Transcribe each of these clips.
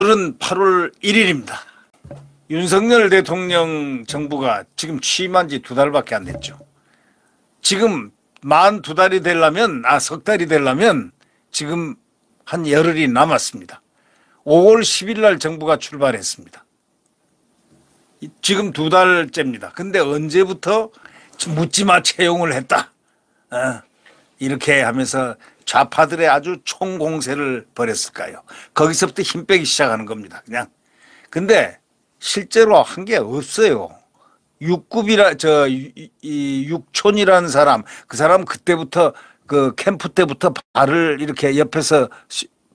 오늘은 8월 1일입니다. 윤석열 대통령 정부가 지금 취임한 지 2달밖에 안 됐죠. 지금 만 2달이 되려면, 석 달이 되려면 지금 한 열흘이 남았습니다. 5월 10일 날 정부가 출발했습니다. 지금 2달째입니다. 근데 언제부터 묻지마 채용을 했다. 이렇게 하면서 좌파들의 아주 총공세를 벌였을까요? 거기서부터 힘 빼기 시작하는 겁니다. 그냥. 근데 실제로 한 게 없어요. 육촌이라는 사람, 그 사람 그때부터 그 캠프 때부터 발을 이렇게 옆에서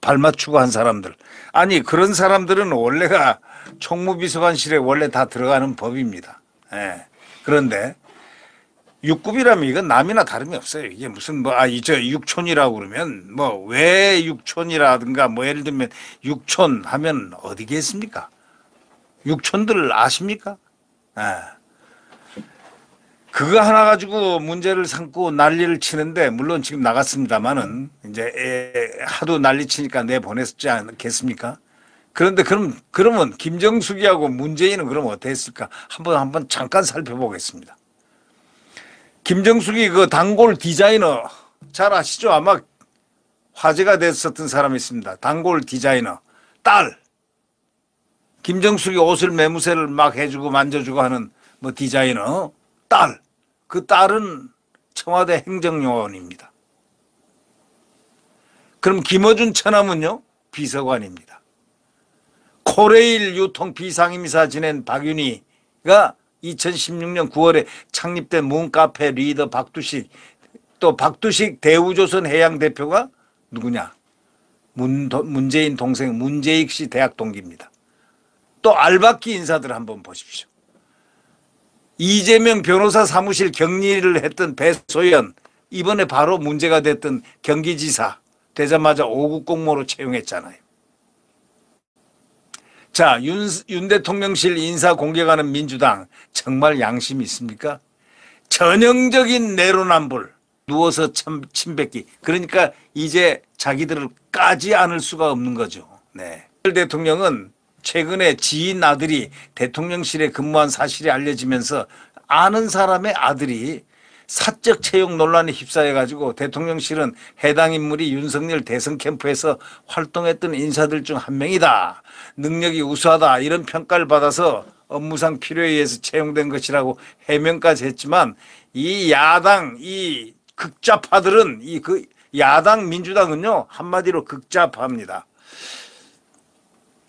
발 맞추고 한 사람들. 아니, 그런 사람들은 원래가 총무비서관실에 원래 다 들어가는 법입니다. 예. 그런데 6급이라면 이건 남이나 다름이 없어요. 이게 무슨 육촌이라고 그러면 왜 육촌이라든가 예를 들면 육촌 하면 어디겠습니까? 육촌들 아십니까? 그거 하나 가지고 문제를 삼고 난리를 치는데, 물론 지금 나갔습니다만은 이제 하도 난리 치니까 내보냈지 않겠습니까? 그런데 그러면 김정숙이하고 문재인은 그럼 어땠을까? 한번 잠깐 살펴보겠습니다. 김정숙이 그 단골 디자이너 잘 아시죠? 아마 화제가 됐었던 사람이 있습니다. 단골 디자이너 딸. 김정숙이 옷을 매무새를 막 해주고 만져주고 하는 디자이너 딸. 그 딸은 청와대 행정요원입니다. 그럼 김어준 처남은요? 비서관입니다. 코레일 유통 비상임이사 지낸 박윤희가 2016년 9월에 창립된 문카페 리더 박두식, 또 박두식 대우조선 해양 대표가 누구냐? 문재인 동생 문재익 씨 대학 동기입니다. 또 알박기 인사들 한번 보십시오. 이재명 변호사 사무실 격리를 했던 배소연, 이번에 바로 문제가 됐던 경기지사 되자마자 5급 공모로 채용했잖아요. 자, 윤 대통령실 인사 공개하는 민주당 정말 양심이 있습니까? 전형적인 내로남불, 누워서 침뱉기. 그러니까 이제 자기들을 까지 않을 수가 없는 거죠. 네. 대통령은 최근에 지인 아들이 대통령실에 근무한 사실이 알려지면서 아는 사람의 아들이 사적 채용 논란에 휩싸여가지고 대통령실은 해당 인물이 윤석열 대선 캠프에서 활동했던 인사들 중 한 명이다. 능력이 우수하다. 이런 평가를 받아서 업무상 필요에 의해서 채용된 것이라고 해명까지 했지만, 이 야당, 이 극좌파들은, 야당 민주당은요, 한마디로 극좌파입니다.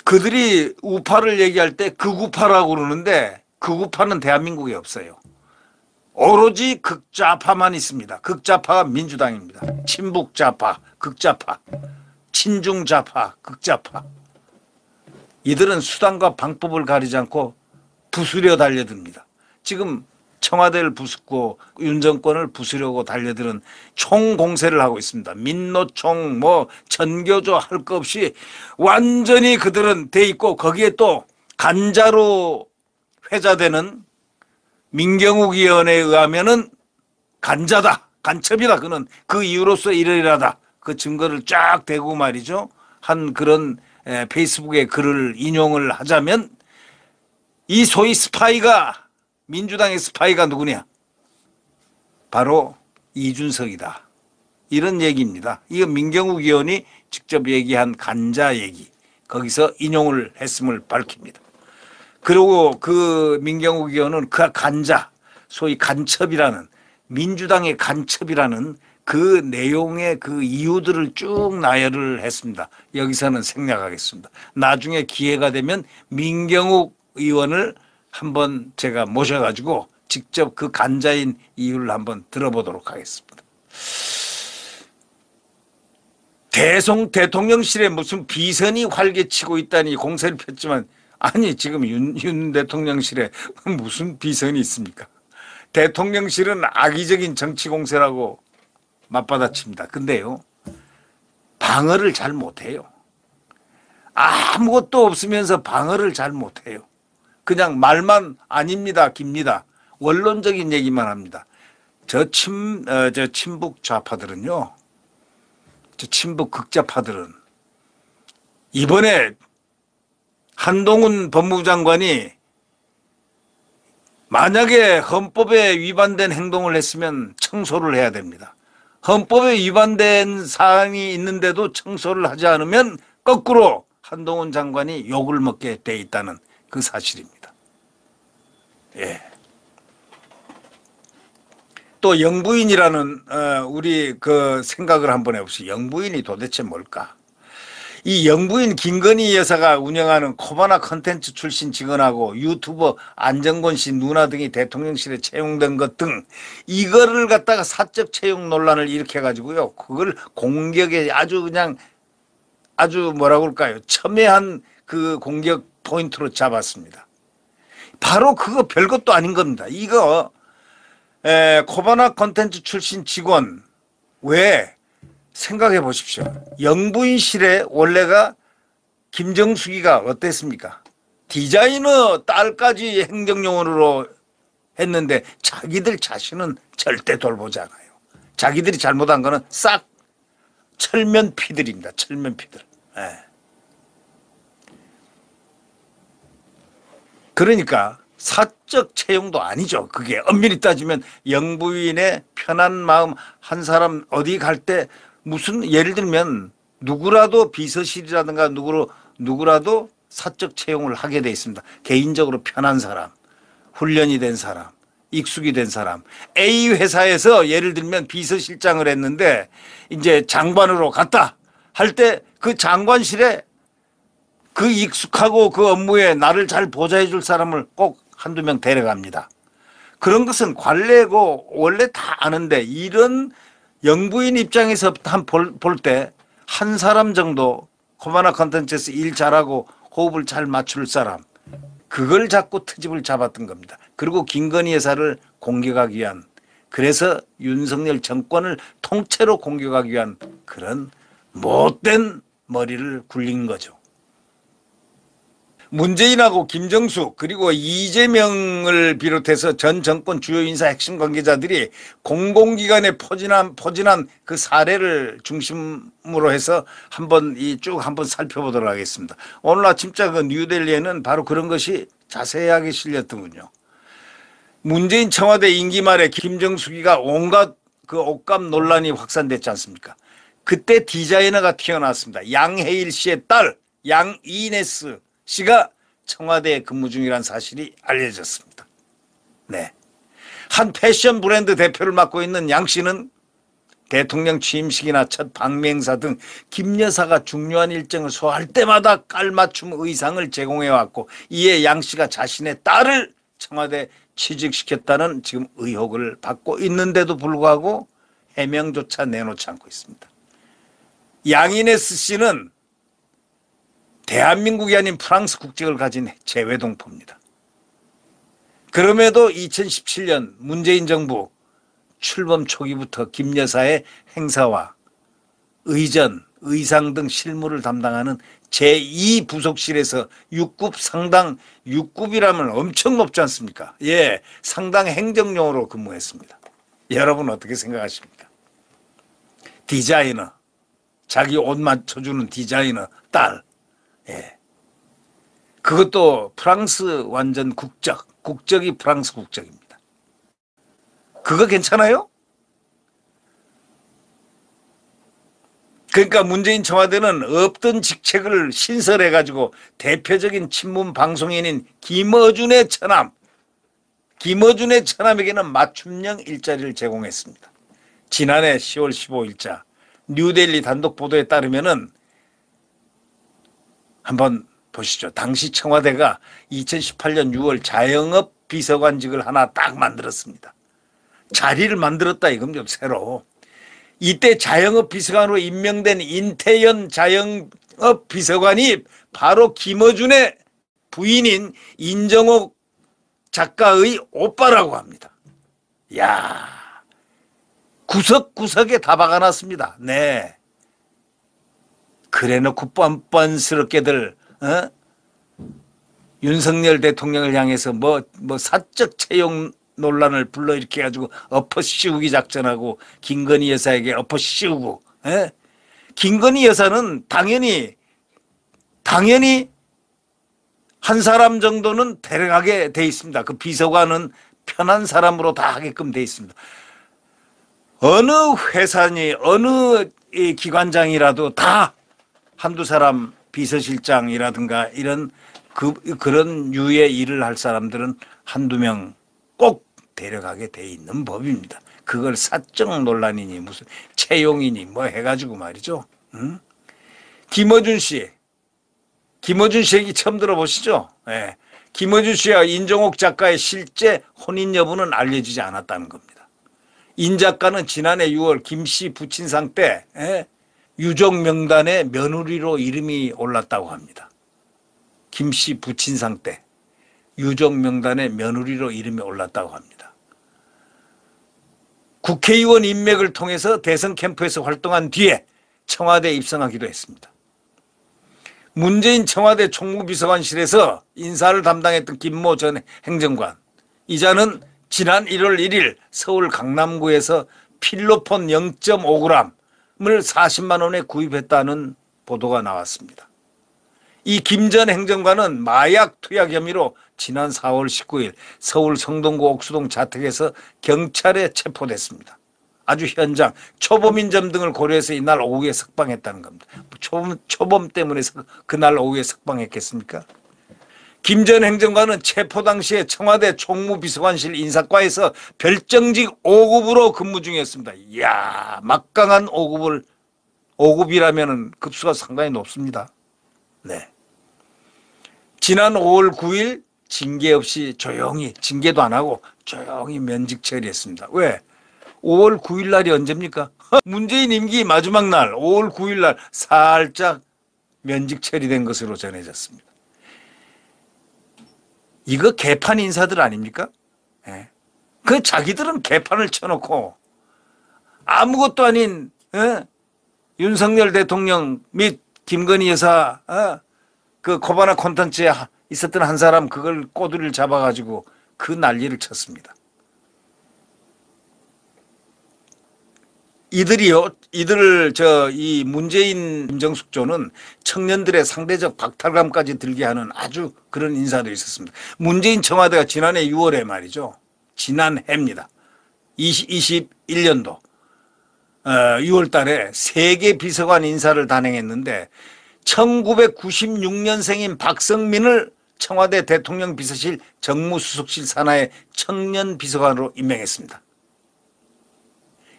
그들이 우파를 얘기할 때 극우파라고 그러는데, 극우파는 대한민국에 없어요. 오로지 극좌파만 있습니다. 극좌파가 민주당입니다. 친북좌파, 극좌파, 친중좌파, 극좌파. 이들은 수단과 방법을 가리지 않고 부수려 달려듭니다. 지금 청와대를 부수고 윤 정권을 부수려고 달려드는 총공세를 하고 있습니다. 민노총, 전교조 할 것 없이 완전히 그들은 돼 있고, 거기에 또 간자로 회자되는 민경욱 위원에 의하면은 간자다, 간첩이다. 그는 그 이유로서 이러이러하다. 그 증거를 쫙 대고 말이죠. 한 그런 페이스북에 글을 인용을 하자면, 이 소위 스파이가, 민주당의 스파이가 누구냐? 바로 이준석이다. 이런 얘기입니다. 이거 민경욱 의원이 직접 얘기한 간자 얘기, 거기서 인용을 했음을 밝힙니다. 그리고 그 민경욱 의원은 그 간자, 소위 간첩이라는, 민주당의 간첩이라는 그 내용의 그 이유들을 쭉 나열을 했습니다. 여기서는 생략하겠습니다. 나중에 기회가 되면 민경욱 의원을 한번 제가 모셔가지고 직접 그 간자인 이유를 한번 들어보도록 하겠습니다. 대통령실에 무슨 비선이 활개치고 있다니 공세를 폈지만, 아니 지금 윤 대통령실에 무슨 비선이 있습니까? 대통령실은 악의적인 정치 공세라고 맞받아칩니다. 근데요, 방어를 잘 못해요. 아무것도 없으면서 방어를 잘 못해요. 그냥 말만 아닙니다, 깁니다. 원론적인 얘기만 합니다. 저 친북 좌파들은요, 저 친북 극좌파들은 이번에 한동훈 법무부 장관이 만약에 헌법에 위반된 행동을 했으면 청소를 해야 됩니다. 헌법에 위반된 사항이 있는데도 청소를 하지 않으면 거꾸로 한동훈 장관이 욕을 먹게 돼 있다는 그 사실입니다. 예. 또 영부인이라는 우리 그 생각을 한번 해봅시다. 영부인이 도대체 뭘까? 이 영부인 김건희 여사가 운영하는 코바나 컨텐츠 출신 직원하고 유튜버 안정권 씨 누나 등이 대통령실에 채용된 것 등 이거를 갖다가 사적 채용 논란을 일으켜 가지고요. 그걸 공격에 아주 그냥 아주 뭐라고 할까요? 첨예한 그 공격 포인트로 잡았습니다. 바로 그거 별것도 아닌 겁니다. 이거 코바나 컨텐츠 출신 직원 왜 생각해 보십시오. 영부인실에 원래가 김정숙이가 어땠습니까? 디자이너 딸까지 행정요원으로 했는데 자기들 자신은 절대 돌보지 않아요. 자기들이 잘못한 거는 싹 철면피들입니다. 철면피들. 예. 그러니까 사적 채용도 아니죠. 그게 엄밀히 따지면 영부인의 편한 마음 한 사람 어디 갈 때 무슨 예를 들면 누구라도 비서실이라든가 누구라도 사적 채용을 하게 돼 있습니다. 개인적으로 편한 사람, 훈련이 된 사람, 익숙이 된 사람. A 회사에서 예를 들면 비서실장을 했는데 이제 장관으로 갔다 할 때 그 장관실에 그 익숙하고 그 업무에 나를 잘 보좌해 줄 사람을 꼭 한두 명 데려갑니다. 그런 것은 관례고 원래 다 아는데 이런 영부인 입장에서 볼 때 한 사람 정도 코바나 컨텐츠에서 일 잘하고 호흡을 잘 맞출 사람 그걸 자꾸 트집을 잡았던 겁니다. 그리고 김건희 여사를 공격하기 위한 그래서 윤석열 정권을 통째로 공격하기 위한 그런 못된 머리를 굴린 거죠. 문재인하고 김정숙 그리고 이재명을 비롯해서 전 정권 주요 인사 핵심 관계자들이 공공기관에 포진한 그 사례를 중심으로 해서 한번 한번 살펴보도록 하겠습니다. 오늘 아침자 그 뉴델리에는 바로 그런 것이 자세하게 실렸더군요. 문재인 청와대 임기 말에 김정숙이가 온갖 그 옷감 논란이 확산됐지 않습니까? 그때 디자이너가 튀어나왔습니다. 양혜일 씨의 딸 양이네스 씨가 청와대에 근무 중이라는 사실이 알려졌습니다. 네. 한 패션 브랜드 대표를 맡고 있는 양 씨는 대통령 취임식이나 첫 방미 행사 등 김 여사가 중요한 일정을 소화할 때마다 깔맞춤 의상을 제공해 왔고 이에 양 씨가 자신의 딸을 청와대에 취직시켰다는 지금 의혹을 받고 있는데도 불구하고 해명조차 내놓지 않고 있습니다. 양이네스 씨는 대한민국이 아닌 프랑스 국적을 가진 재외동포입니다. 그럼에도 2017년 문재인 정부 출범 초기부터 김 여사의 행사와 의전, 의상 등 실무를 담당하는 제2부속실에서 6급 상당 6급이라면 엄청 높지 않습니까? 예, 상당 행정용으로 근무했습니다. 여러분 어떻게 생각하십니까? 디자이너, 자기 옷 맞춰주는 디자이너 딸. 예. 그것도 프랑스 완전 국적이 프랑스 국적입니다. 그거 괜찮아요? 그러니까 문재인 청와대는 없던 직책을 신설해 가지고 대표적인 친문 방송인인 김어준의 처남에게는 맞춤형 일자리를 제공했습니다. 지난해 10월 15일자 뉴델리 단독 보도에 따르면은 한번 보시죠. 당시 청와대가 2018년 6월 자영업 비서관직을 하나 딱 만들었습니다. 자리를 만들었다 이건 좀 새로. 이때 자영업 비서관으로 임명된 인태연 자영업 비서관이 바로 김어준의 부인인 인정옥 작가의 오빠라고 합니다. 야, 구석구석에 다 박아놨습니다. 네. 그래놓고 뻔뻔스럽게들 윤석열 대통령을 향해서 뭐 사적 채용 논란을 불러일으켜가지고 엎어씌우기 작전하고 김건희 여사에게 엎어씌우고, 예? 김건희 여사는 당연히 한 사람 정도는 데려가게 돼 있습니다. 그 비서관은 편한 사람으로 다 하게끔 돼 있습니다. 어느 회사니 어느 이 기관장이라도 다 한두 사람 비서실장이라든가 이런 그런 유의 일을 할 사람들은 한두 명 꼭 데려가게 돼 있는 법입니다. 그걸 사적 논란이니 무슨 채용이니 뭐 해가지고 말이죠. 응? 김어준 씨 얘기 처음 들어보시죠? 예. 김어준 씨와 인종옥 작가의 실제 혼인 여부는 알려지지 않았다는 겁니다. 인 작가는 지난해 6월 김씨 부친상 때 유족 명단에 며느리로 이름이 올랐다고 합니다. 김씨 부친상 때 유족 명단에 며느리로 이름이 올랐다고 합니다. 국회의원 인맥을 통해서 대선 캠프에서 활동한 뒤에 청와대에 입성하기도 했습니다. 문재인 청와대 총무비서관실에서 인사를 담당했던 김모 전 행정관, 이자는 지난 1월 1일 서울 강남구에서 필로폰 0.5g을 40만 원에 구입했다는 보도가 나왔습니다. 이 김 전 행정관은 마약 투약 혐의로 지난 4월 19일 서울 성동구 옥수동 자택에서 경찰에 체포됐습니다. 아주 현장 초범인점 등을 고려해서 이날 오후에 석방했다는 겁니다. 초범 때문에 그날 오후에 석방했겠습니까? 김 전 행정관은 체포 당시에 청와대 총무비서관실 인사과에서 별정직 5급으로 근무 중이었습니다. 이야, 막강한 5급이라면 급수가 상당히 높습니다. 네. 지난 5월 9일 징계 없이 조용히, 징계도 안 하고 조용히 면직 처리했습니다. 왜? 5월 9일 날이 언제입니까? 문재인 임기 마지막 날 5월 9일 날 살짝 면직 처리된 것으로 전해졌습니다. 이거 개판 인사들 아닙니까? 예. 그 자기들은 개판을 쳐놓고 아무것도 아닌 윤석열 대통령 및 김건희 여사 그 코바나 콘텐츠에 있었던 한 사람 그걸 꼬투리를 잡아가지고 그 난리를 쳤습니다. 이 문재인 임정숙조는 청년들의 상대적 박탈감까지 들게 하는 아주 그런 인사도 있었습니다. 문재인 청와대가 지난해 6월에 말이죠. 지난해입니다. 2021년도 6월 달에 3개 비서관 인사를 단행했는데 1996년생인 박성민을 청와대 대통령 비서실 정무수석실 산하의 청년 비서관으로 임명했습니다.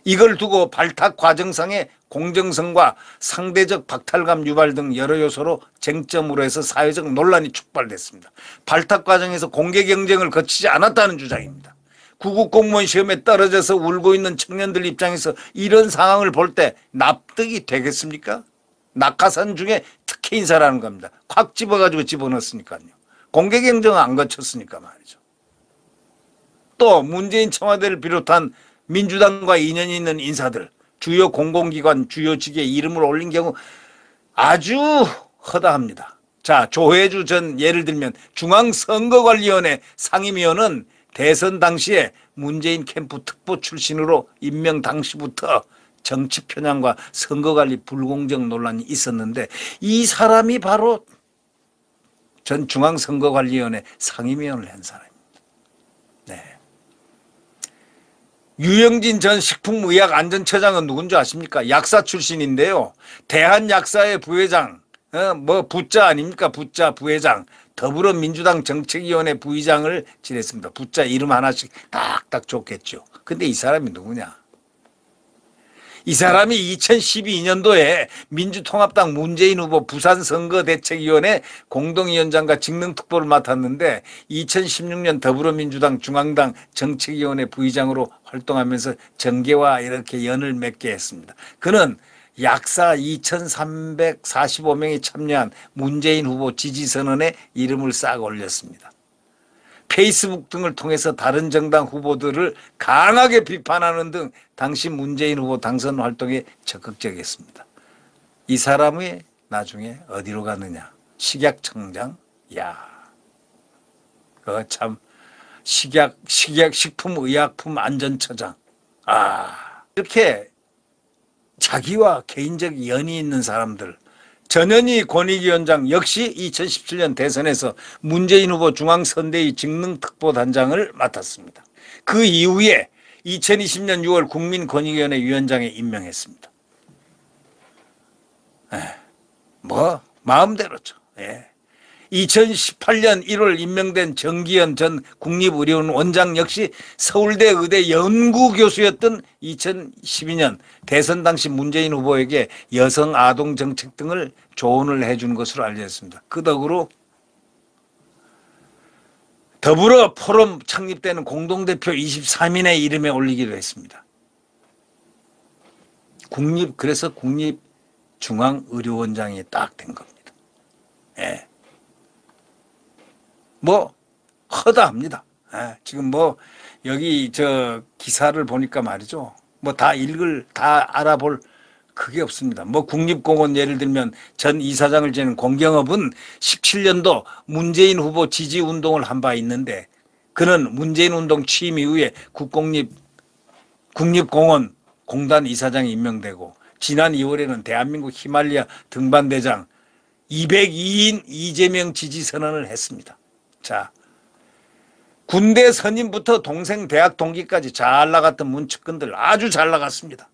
이걸 두고 발탁 과정상의 공정성과 상대적 박탈감 유발 등 여러 요소로 쟁점으로 해서 사회적 논란이 촉발됐습니다. 발탁 과정에서 공개 경쟁을 거치지 않았다는 주장입니다. 구급 공무원 시험에 떨어져서 울고 있는 청년들 입장에서 이런 상황을 볼 때 납득이 되겠습니까? 낙하산 중에 특혜 인사라는 겁니다. 콱 집어가지고 집어넣었으니까요. 공개 경쟁은 안 거쳤으니까 말이죠. 또 문재인 청와대를 비롯한 민주당과 인연이 있는 인사들, 주요 공공기관, 주요 직에 이름을 올린 경우 아주 허다합니다. 자, 조혜주 전 예를 들면 중앙선거관리위원회 상임위원은 대선 당시에 문재인 캠프 특보 출신으로 임명 당시부터 정치 편향과 선거관리 불공정 논란이 있었는데 이 사람이 바로 전 중앙선거관리위원회 상임위원을 한 사람입니다. 네. 유영진 전 식품의약안전처장은 누군지 아십니까? 약사 출신인데요. 대한약사회 부회장, 부자 아닙니까? 부자 부회장, 더불어민주당 정책위원회 부의장을 지냈습니다. 부자 이름 하나씩 딱딱 줬겠죠. 근데 이 사람이 누구냐? 이 사람이 2012년도에 민주통합당 문재인 후보 부산선거대책위원회 공동위원장과 직능특보를 맡았는데 2016년 더불어민주당 중앙당 정책위원회 부의장으로 활동하면서 정계와 이렇게 연을 맺게 했습니다. 그는 약사 2,345명이 참여한 문재인 후보 지지선언에 이름을 싹 올렸습니다. 페이스북 등을 통해서 다른 정당 후보들을 강하게 비판하는 등 당시 문재인 후보 당선 활동에 적극적이었습니다. 이 사람이 나중에 어디로 갔느냐? 식약청장? 야, 그거 참 식품의약품안전처장. 이렇게 자기와 개인적 연이 있는 사람들. 전현희 권익위원장 역시 2017년 대선에서 문재인 후보 중앙선대위 직능특보단장을 맡았습니다. 그 이후에 2020년 6월 국민권익위원회 위원장에 임명했습니다. 뭐 마음대로죠. 2018년 1월 임명된 정기현 전 국립의료원 원장 역시 서울대 의대 연구교수였던 2012년 대선 당시 문재인 후보에게 여성 아동 정책 등을 조언을 해준 것으로 알려졌습니다. 그 덕으로 더불어 포럼 창립되는 공동대표 23인의 이름에 올리기로 했습니다. 그래서 국립중앙의료원장이 딱 된 겁니다. 뭐 허다합니다. 지금 뭐 여기 저 기사를 보니까 말이죠. 뭐 다 알아볼 그게 없습니다. 뭐 국립공원 예를 들면 전 이사장을 지낸 공경업은 17년도 문재인 후보 지지 운동을 한 바 있는데 그는 문재인 운동 취임 이후에 국립공원 공단 이사장이 임명되고 지난 2월에는 대한민국 히말리아 등반대장 202인 이재명 지지 선언을 했습니다. 자, 군대 선임부터 동생 대학 동기까지 잘 나갔던 문측근들 아주 잘 나갔습니다.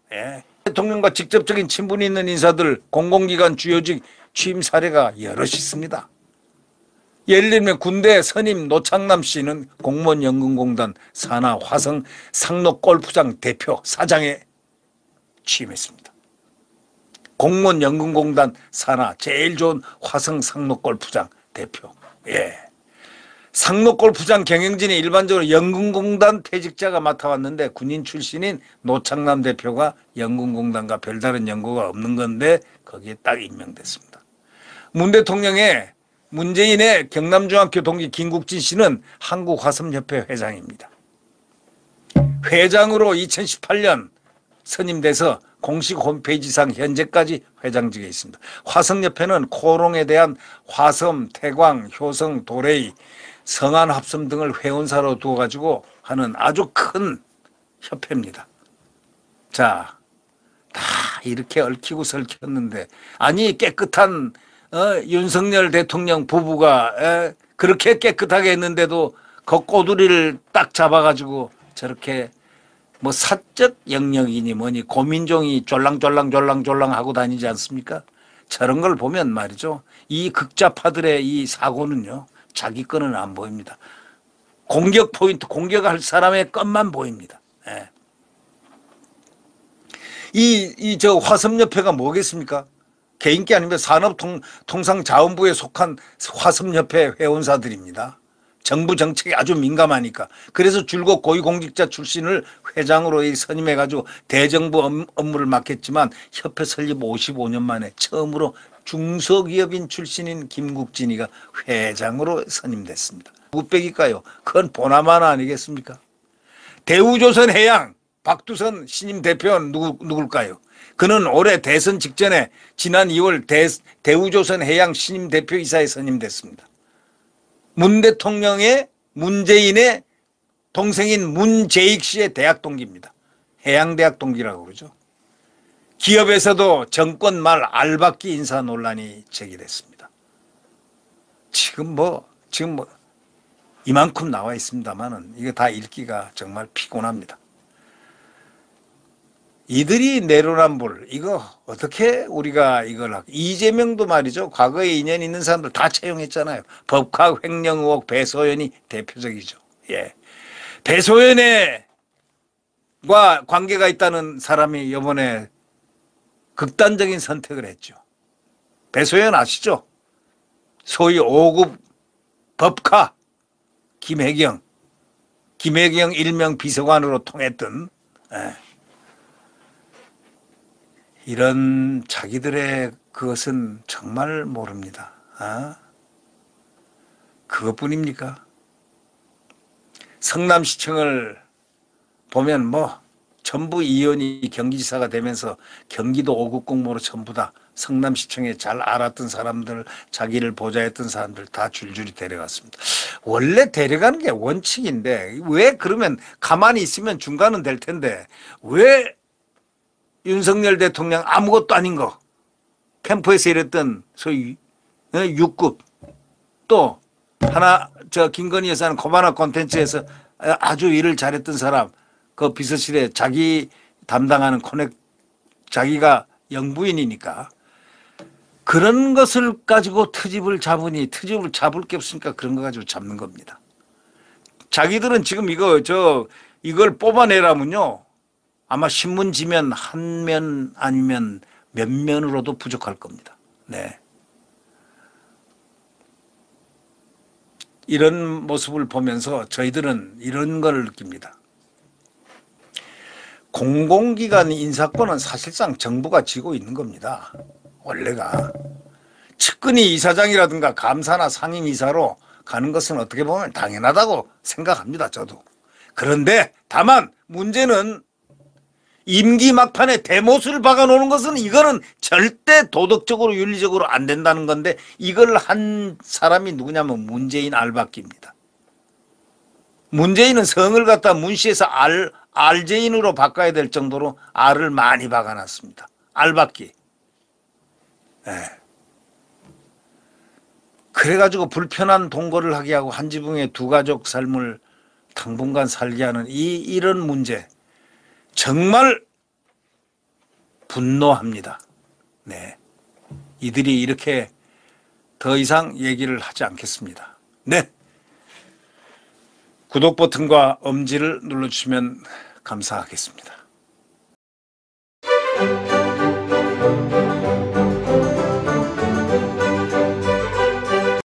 대통령과 직접적인 친분이 있는 인사들 공공기관 주요직 취임 사례가 여럿이 있습니다. 예를 들면 군대 선임 노창남 씨는 공무원연금공단 산하 화성 상록골프장 대표 사장에 취임했습니다. 공무원연금공단 산하 제일 좋은 화성 상록골프장 대표. 상록골프장 경영진이 일반적으로 연금공단 퇴직자가 맡아왔는데 군인 출신인 노창남 대표가 연금공단과 별다른 연고가 없는 건데 거기에 딱 임명됐습니다. 문재인의 경남중학교 동기 김국진 씨는 한국화성협회 회장입니다. 회장으로 2018년 선임돼서 공식 홈페이지상 현재까지 회장직에 있습니다. 화성협회는 코롱에 대한 화섬, 태광, 효성, 도레이, 성안합섬 등을 회원사로 두어가지고 하는 아주 큰 협회입니다. 자, 다 이렇게 얽히고 설켰는데 아니 깨끗한 윤석열 대통령 부부가 그렇게 깨끗하게 했는데도 그 꼬두리를 딱 잡아가지고 저렇게 뭐 사적 영역이니 뭐니 고민종이 졸랑졸랑 하고 다니지 않습니까? 저런 걸 보면 말이죠. 이 극좌파들의 이 사고는요. 자기 거는 안 보입니다. 공격 포인트, 공격할 사람의 것만 보입니다. 저 화섬협회가 뭐겠습니까? 개인기 아니면 산업통상자원부에 속한 화섬협회 회원사들입니다. 정부 정책에 아주 민감하니까. 그래서 줄곧 고위공직자 출신을 회장으로 선임해가지고 대정부 업무를 맡겠지만 협회 설립 55년 만에 처음으로 중소기업인 출신인 김국진이가 회장으로 선임됐습니다. 누구 빼기까요? 그건 보나마나 아니겠습니까? 대우조선해양 박두선 신임 대표는 누굴까요? 그는 올해 대선 직전에 지난 2월 대우조선해양 신임 대표이사에 선임됐습니다. 문재인의 동생인 문재익 씨의 대학 동기입니다. 해양대학 동기라고 그러죠. 기업에서도 정권 말 알박기 인사 논란이 제기됐습니다. 지금 이만큼 나와 있습니다만은 이거 다 읽기가 정말 피곤합니다. 이들이 내로남불 이거 어떻게 우리가 이걸 이재명도 말이죠. 과거에 인연 있는 사람들 다 채용했잖아요. 법카 횡령 의혹 배소연이 대표적이죠. 배소연과 관계가 있다는 사람이 이번에 극단적인 선택을 했죠. 배소연 아시죠? 소위 5급 법카 김혜경 일명 비서관으로 통했던 이런 자기들의 그것은 정말 모릅니다. 그것뿐입니까? 성남시청을 보면 전부 이현이 경기지사가 되면서 경기도 5급 공무로 전부 다 성남시청에 잘 알았던 사람들, 자기를 보좌했던 사람들 다 줄줄이 데려갔습니다. 원래 데려가는 게 원칙인데 왜 그러면 가만히 있으면 중간은 될 텐데 왜 윤석열 대통령 아무것도 아닌 거 캠프에서 일했던 소위 6급 또 하나 김건희 여사는 코바나 콘텐츠에서 아주 일을 잘했던 사람 그 비서실에 자기 담당하는 코넥 자기가 영부인이니까 그런 것을 가지고 트집을 잡으니 트집을 잡을 게 없으니까 그런 거 가지고 잡는 겁니다. 자기들은 지금 이걸 뽑아내라면요 아마 신문지면 한 면 아니면 몇 면으로도 부족할 겁니다. 네. 이런 모습을 보면서 저희들은 이런 걸 느낍니다. 공공기관 인사권은 사실상 정부가 쥐고 있는 겁니다. 원래가. 측근이 이사장이라든가 감사나 상임이사로 가는 것은 어떻게 보면 당연하다고 생각합니다. 저도. 그런데 다만 문제는 임기 막판에 대못을 박아놓는 것은 이거는 절대 도덕적으로 윤리적으로 안 된다는 건데 이걸 한 사람이 누구냐면 문재인 알박기입니다. 문재인은 성을 갖다 문씨에서 알제인으로 바꿔야 될 정도로 알을 많이 박아놨습니다. 알박기. 네. 그래가지고 불편한 동거를 하게 하고 한 지붕에 두 가족 삶을 당분간 살게 하는 이런 문제 정말 분노합니다. 네. 이들이 이렇게 더 이상 얘기를 하지 않겠습니다. 네. 구독 버튼과 엄지를 눌러주시면 감사하겠습니다.